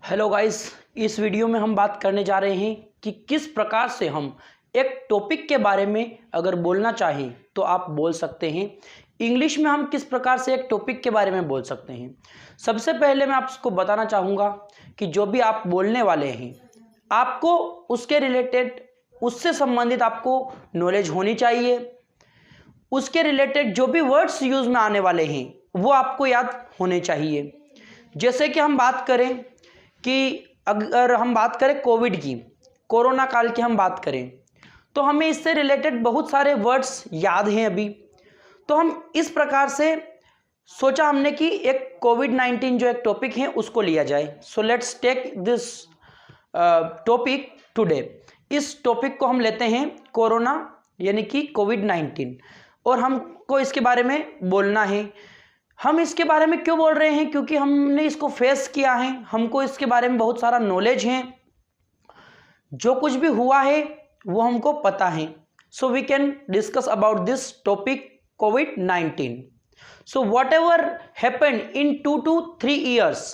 Hello guys, इस video में हम बात करने जा रहे हैं कि किस प्रकार से हम एक टॉपिक के बारे में अगर बोलना चाहें तो आप बोल सकते हैं। इंग्लिश में हम किस प्रकार से एक टॉपिक के बारे में बोल सकते हैं। सबसे पहले मैं आपको बताना चाहूँगा कि जो भी आप बोलने वाले हैं आपको उसके रिलेटेड, उससे संबंधित आपको नॉलेज होनी चाहिए। उसके रिलेटेड जो भी वर्ड्स यूज़ में आने वाले हैं वो आपको याद होने चाहिए। जैसे कि हम बात करें कि अगर हम बात करें कोविड की, कोरोना काल की हम बात करें तो हमें इससे रिलेटेड बहुत सारे वर्ड्स याद हैं अभी। तो हम इस प्रकार से सोचा हमने कि एक कोविड-19 जो एक टॉपिक है उसको लिया जाए। So let's take this topic today. इस टॉपिक को हम लेते हैं कोरोना यानी कि कोविड-19 और हमको इसके बारे में बोलना है। हम इसके बारे में क्यों बोल रहे हैं? क्योंकि हमने इसको फेस किया है, हमको इसके बारे में बहुत सारा नॉलेज है। जो कुछ भी हुआ है वो हमको पता है। So we can discuss about this topic कोविड-19. So whatever happened in 2 to 3 years,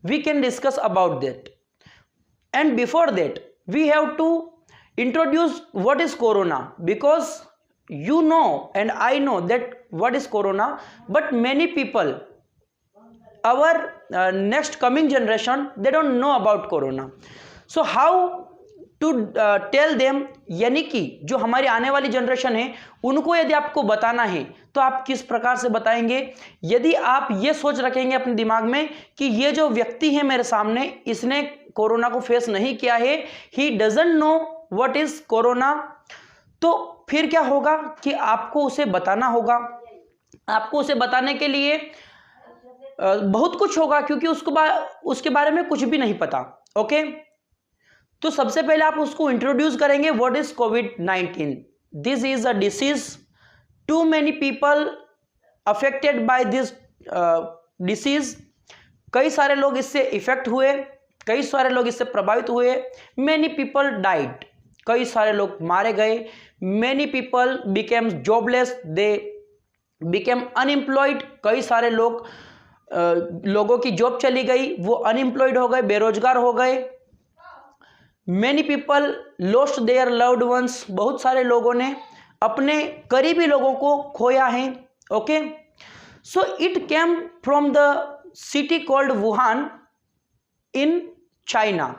we can discuss about that. And before that, we have to introduce what is corona, because you know and I know that what is corona, but many people, our next coming generation, they don't know about corona. So how to tell them, यानी कि जो हमारी आने वाली generation है उनको यदि आपको बताना है तो आप किस प्रकार से बताएंगे? यदि आप ये सोच रखेंगे अपने दिमाग में कि ये जो व्यक्ति है मेरे सामने, इसने कोरोना को फेस नहीं किया है, ही doesn't know what is corona, तो फिर क्या होगा कि आपको उसे बताना होगा। आपको उसे बताने के लिए बहुत कुछ होगा क्योंकि उसके बारे में कुछ भी नहीं पता। ओके, तो सबसे पहले आप उसको इंट्रोड्यूस करेंगे। व्हाट इज कोविड-19? This is a disease, too many people affected by this disease. कई सारे लोग इससे इफेक्ट हुए, कई सारे लोग इससे प्रभावित हुए। मेनी पीपल डाइड, कई सारे लोग मारे गए। Many people became jobless, they became unemployed, कई सारे लोगों की जॉब चली गई, वो अनएम्प्लॉयड हो गए, बेरोजगार हो गए। Many people lost their loved ones, बहुत सारे लोगों ने अपने करीबी लोगों को खोया है। Okay, so it came from the city called Wuhan in China.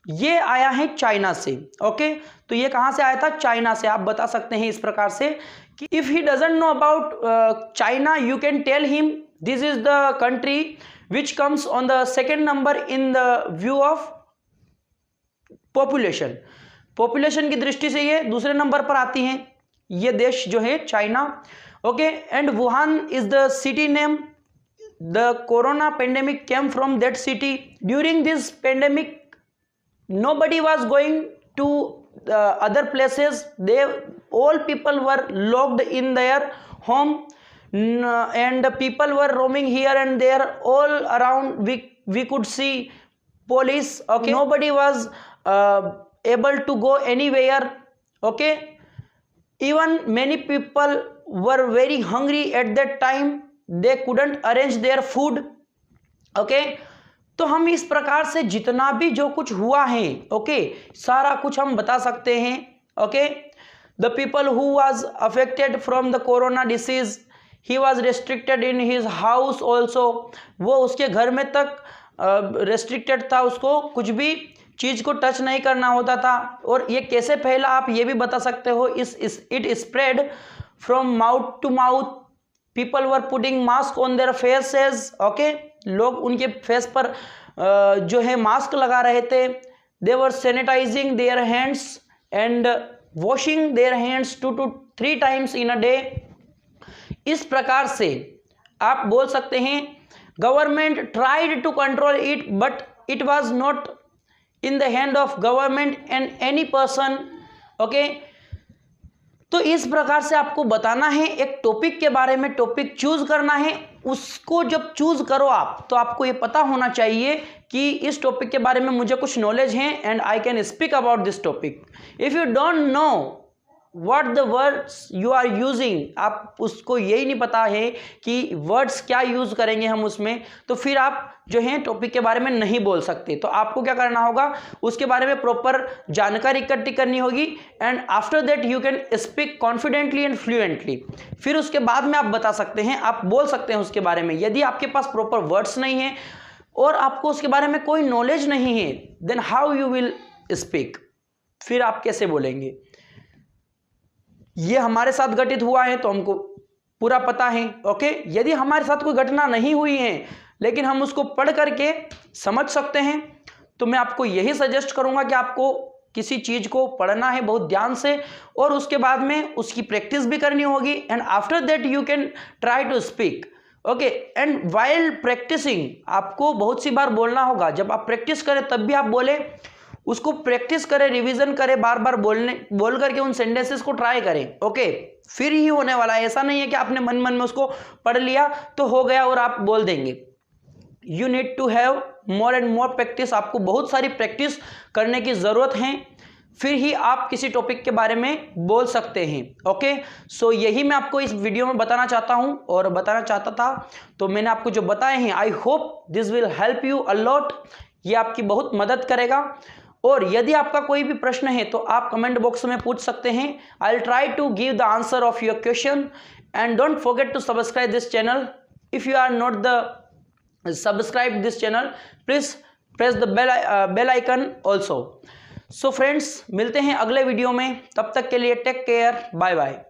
ये आया है चाइना से। ओके, तो ये कहाँ से आया था? चाइना से। आप बता सकते हैं इस प्रकार से कि if he doesn't know about China, you can tell him this is the country which comes on the second number in the view of population की दृष्टि से ये दूसरे नंबर पर आती हैं, ये देश जो है China. Okay, and Wuhan is the city name. The corona pandemic came from that city. During this pandemic nobody was going to other places, they all people were locked in their home and people were roaming here and there all around. We could see police. Okay, nobody was able to go anywhere. Okay, even many people were very hungry at that time, they couldn't arrange their food. Okay, तो हम इस प्रकार से जितना भी जो कुछ हुआ है, ओके, सारा कुछ हम बता सकते हैं। Okay, the people who was affected from the corona disease, he was restricted in his house also. वो उसके घर में तक रेस्ट्रिक्टेड था, उसको कुछ भी चीज़ को टच नहीं करना होता था। और ये कैसे फैला आप ये भी बता सकते हो। It spread from mouth to mouth. People were putting mask on their faces. Okay, लोग उनके फेस पर जो है मास्क लगा रहे थे। They were sanitising their hands and washing their hands 2 to 3 times in a day. इस प्रकार से आप बोल सकते हैं government tried to control it, but it was not in the hand of government and any person. Okay, तो इस प्रकार से आपको बताना है एक टॉपिक के बारे में। टॉपिक चूज करना है, उसको जब चूज करो आप तो आपको ये पता होना चाहिए कि इस टॉपिक के बारे में मुझे कुछ नॉलेज है and I can speak about this topic. If you don't know what the words you are using, आप उसको यही नहीं पता है कि वर्ड्स क्या यूज करेंगे हम उसमें, तो फिर आप जो है टॉपिक के बारे में नहीं बोल सकते। तो आपको क्या करना होगा, उसके बारे में प्रॉपर जानकारी इकट्ठी करनी होगी, and after that you can speak confidently and fluently. फिर उसके बाद में आप बता सकते हैं, आप बोल सकते हैं उसके बारे में। यदि आपके पास प्रॉपर वर्ड्स नहीं है और आपको उसके बारे में कोई नॉलेज नहीं है, then how you will speak, फिर आप कैसे बोलेंगे। ये हमारे साथ घटित हुआ है तो हमको पूरा पता है, ओके। यदि हमारे साथ कोई घटना नहीं हुई है लेकिन हम उसको पढ़ करके समझ सकते हैं, तो मैं आपको यही सजेस्ट करूंगा कि आपको किसी चीज को पढ़ना है बहुत ध्यान से, और उसके बाद में उसकी प्रैक्टिस भी करनी होगी, and after that you can try to speak, okay. And while practicing, आपको बहुत सी बार बोलना होगा। जब आप प्रैक्टिस करें तब भी आप बोले, उसको प्रैक्टिस करें, रिवीजन करें, बार बार बोल करके उन सेंटेंसेस को ट्राई करें, ओके। फिर ही होने वाला है। ऐसा नहीं है कि आपने मन मन में उसको पढ़ लिया तो हो गया और आप बोल देंगे। You need to have more and more practice, आपको बहुत सारी प्रैक्टिस करने की ज़रूरत है, फिर ही आप किसी टॉपिक के बारे में बोल सकते हैं, ओके। सो यही मैं आपको इस वीडियो में बताना चाहता हूं और बताना चाहता था, तो मैंने आपको जो बताए हैं, I hope this will help you a lot, ये आपकी बहुत मदद करेगा। और यदि आपका कोई भी प्रश्न है तो आप कमेंट बॉक्स में पूछ सकते हैं। I will try to give the answer of your question, and don't forget to subscribe this channel. If you are not the subscribe this channel, please press the bell icon also. So friends, मिलते हैं अगले video में, तब तक के लिए take care, bye bye.